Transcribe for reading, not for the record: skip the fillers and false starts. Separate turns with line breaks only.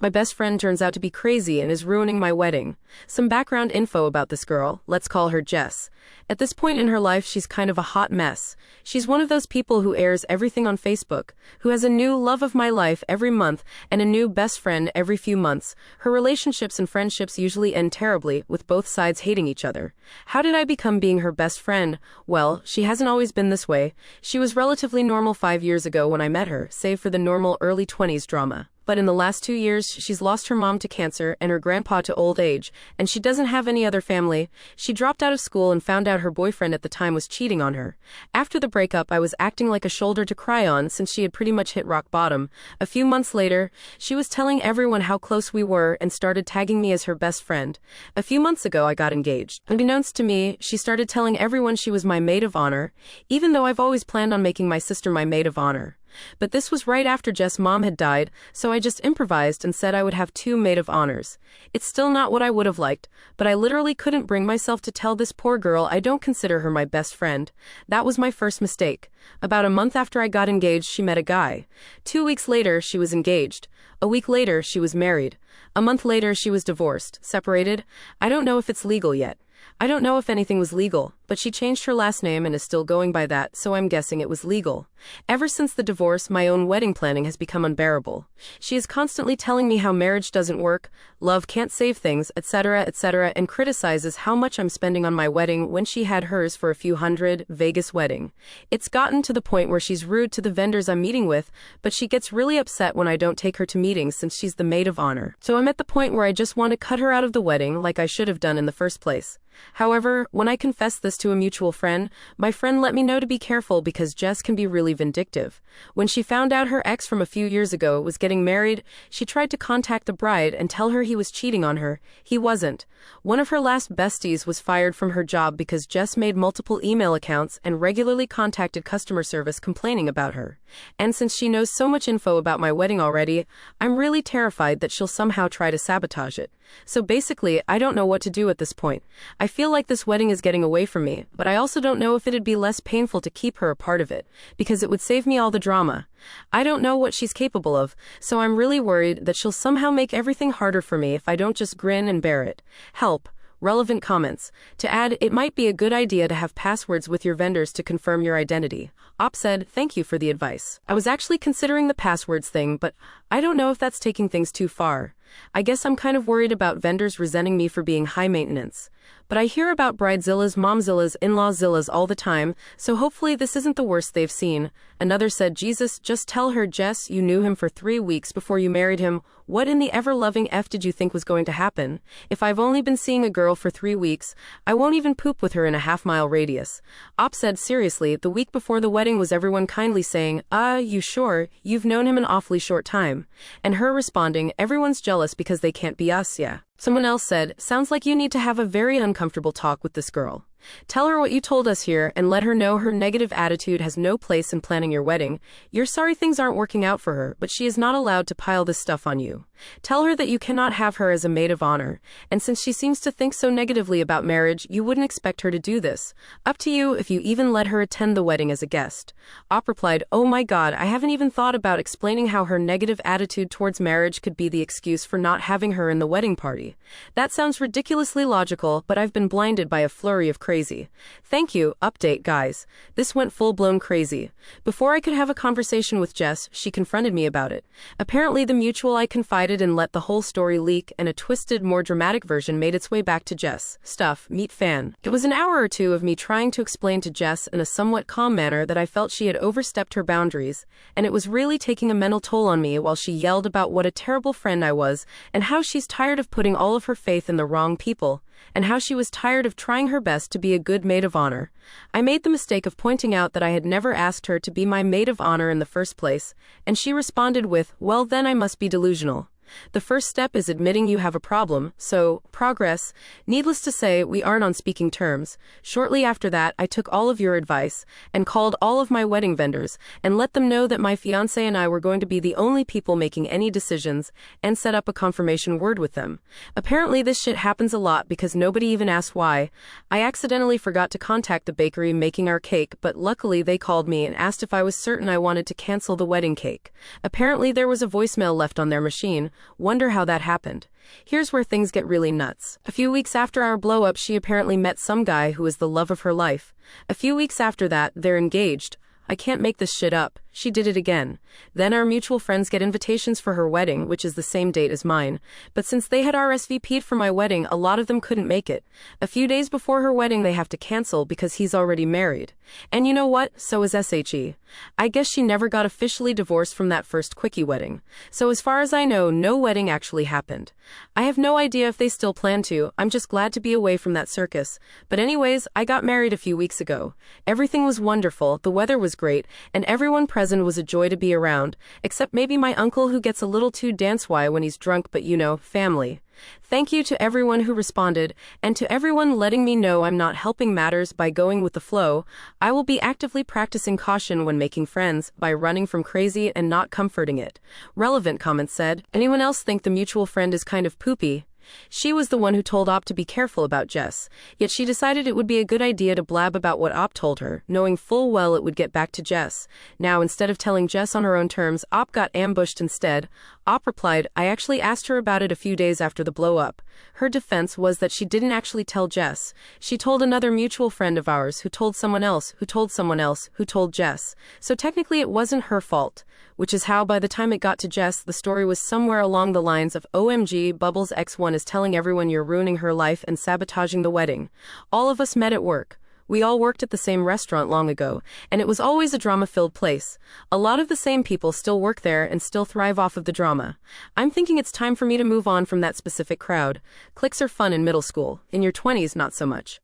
My best friend turns out to be crazy and is ruining my wedding. Some background info about this girl, let's call her Jess. At this point in her life, she's kind of a hot mess. She's one of those people who airs everything on Facebook, who has a new love of my life every month and a new best friend every few months. Her relationships and friendships usually end terribly, with both sides hating each other. How did I become being her best friend? Well, she hasn't always been this way. She was relatively normal 5 years ago when I met her, save for the normal early 20s drama. But in the last 2 years, she's lost her mom to cancer and her grandpa to old age, and she doesn't have any other family. She dropped out of school and found out her boyfriend at the time was cheating on her. After the breakup, I was acting like a shoulder to cry on since she had pretty much hit rock bottom. A few months later, she was telling everyone how close we were and started tagging me as her best friend. A few months ago, I got engaged. Unbeknownst to me, she started telling everyone she was my maid of honor, even though I've always planned on making my sister my maid of honor. But this was right after Jess' mom had died, so I just improvised and said I would have 2 maid of honors. It's still not what I would have liked, but I literally couldn't bring myself to tell this poor girl I don't consider her my best friend. That was my first mistake. About a month after I got engaged, she met a guy. 2 weeks later, she was engaged. A week later, she was married. A month later, she was divorced, separated. I don't know if it's legal yet. I don't know if anything was legal, but she changed her last name and is still going by that, so I'm guessing it was legal. Ever since the divorce, my own wedding planning has become unbearable. She is constantly telling me how marriage doesn't work, love can't save things, etc., and criticizes how much I'm spending on my wedding when she had hers for a few hundred, Vegas wedding. It's gotten to the point where she's rude to the vendors I'm meeting with, but she gets really upset when I don't take her to meetings since she's the maid of honor. So I'm at the point where I just want to cut her out of the wedding like I should have done in the first place. However, when I confessed this to a mutual friend, my friend let me know to be careful because Jess can be really vindictive. When she found out her ex from a few years ago was getting married, she tried to contact the bride and tell her he was cheating on her. He wasn't. One of her last besties was fired from her job because Jess made multiple email accounts and regularly contacted customer service complaining about her. And since she knows so much info about my wedding already, I'm really terrified that she'll somehow try to sabotage it. So basically, I don't know what to do at this point. I feel like this wedding is getting away from me, but I also don't know if it'd be less painful to keep her a part of it, because it would save me all the drama. I don't know what she's capable of, so I'm really worried that she'll somehow make everything harder for me if I don't just grin and bear it. Help. Relevant comments. To add, it might be a good idea to have passwords with your vendors to confirm your identity. Op said, thank you for the advice. I was actually considering the passwords thing, but I don't know if that's taking things too far. I guess I'm kind of worried about vendors resenting me for being high maintenance. But I hear about bridezillas, momzillas, in-lawzillas all the time, so hopefully this isn't the worst they've seen. Another said, Jesus, just tell her, Jess, you knew him for 3 weeks before you married him. What in the ever-loving F did you think was going to happen? If I've only been seeing a girl for 3 weeks, I won't even poop with her in a half-mile radius. Op said, seriously, the week before the wedding was everyone kindly saying, you sure? You've known him an awfully short time. And her responding, everyone's jealous because they can't be us, yeah. Someone else said, sounds like you need to have a very uncomfortable talk with this girl. Tell her what you told us here and let her know her negative attitude has no place in planning your wedding. You're sorry things aren't working out for her, but she is not allowed to pile this stuff on you. Tell her that you cannot have her as a maid of honor, and since she seems to think so negatively about marriage, you wouldn't expect her to do this. Up to you if you even let her attend the wedding as a guest. Op replied, oh my god, I haven't even thought about explaining how her negative attitude towards marriage could be the excuse for not having her in the wedding party. That sounds ridiculously logical, but I've been blinded by a flurry of crazy. Thank you. Update, guys. This went full-blown crazy. Before I could have a conversation with Jess, she confronted me about it. Apparently the mutual I confided in let the whole story leak, and a twisted, more dramatic version made its way back to Jess. Stuff, meet fan. It was an hour or two of me trying to explain to Jess in a somewhat calm manner that I felt she had overstepped her boundaries, and it was really taking a mental toll on me while she yelled about what a terrible friend I was, and how she's tired of putting all of her faith in the wrong people, and how she was tired of trying her best to be a good maid of honor. I made the mistake of pointing out that I had never asked her to be my maid of honor in the first place, and she responded with, well then I must be delusional. The first step is admitting you have a problem, so, progress. Needless to say, we aren't on speaking terms. Shortly after that, I took all of your advice, and called all of my wedding vendors, and let them know that my fiancé and I were going to be the only people making any decisions, and set up a confirmation word with them. Apparently this shit happens a lot because nobody even asked why. I accidentally forgot to contact the bakery making our cake, but luckily they called me and asked if I was certain I wanted to cancel the wedding cake. Apparently there was a voicemail left on their machine, Wonder how that happened. Here's where things get really nuts. A few weeks after our blow up, she apparently met some guy who was the love of her life. A few weeks after that, they're engaged. I can't make this shit up. She did it again. Then our mutual friends get invitations for her wedding, which is the same date as mine. But since they had RSVP'd for my wedding, a lot of them couldn't make it. A few days before her wedding, they have to cancel because he's already married. And you know what? So is SHE. I guess she never got officially divorced from that first quickie wedding. So as far as I know, no wedding actually happened. I have no idea if they still plan to. I'm just glad to be away from that circus. But anyways, I got married a few weeks ago. Everything was wonderful, the weather was great, and everyone present was a joy to be around, except maybe my uncle who gets a little too dance-y when he's drunk, but you know, family. Thank you to everyone who responded, and to everyone letting me know I'm not helping matters by going with the flow. I will be actively practicing caution when making friends, by running from crazy and not comforting it. Relevant comments said, anyone else think the mutual friend is kind of poopy? She was the one who told Op to be careful about Jess, yet she decided it would be a good idea to blab about what Op told her, knowing full well it would get back to Jess. Now, instead of telling Jess on her own terms, Op got ambushed instead. Op replied, I actually asked her about it a few days after the blow-up. Her defense was that she didn't actually tell Jess. She told another mutual friend of ours, who told someone else, who told someone else, who told Jess. So technically it wasn't her fault. Which is how by the time it got to Jess, the story was somewhere along the lines of OMG, Bubbles X1 is telling everyone you're ruining her life and sabotaging the wedding. All of us met at work. We all worked at the same restaurant long ago, and it was always a drama-filled place. A lot of the same people still work there and still thrive off of the drama. I'm thinking it's time for me to move on from that specific crowd. Cliques are fun in middle school. In your 20s, not so much.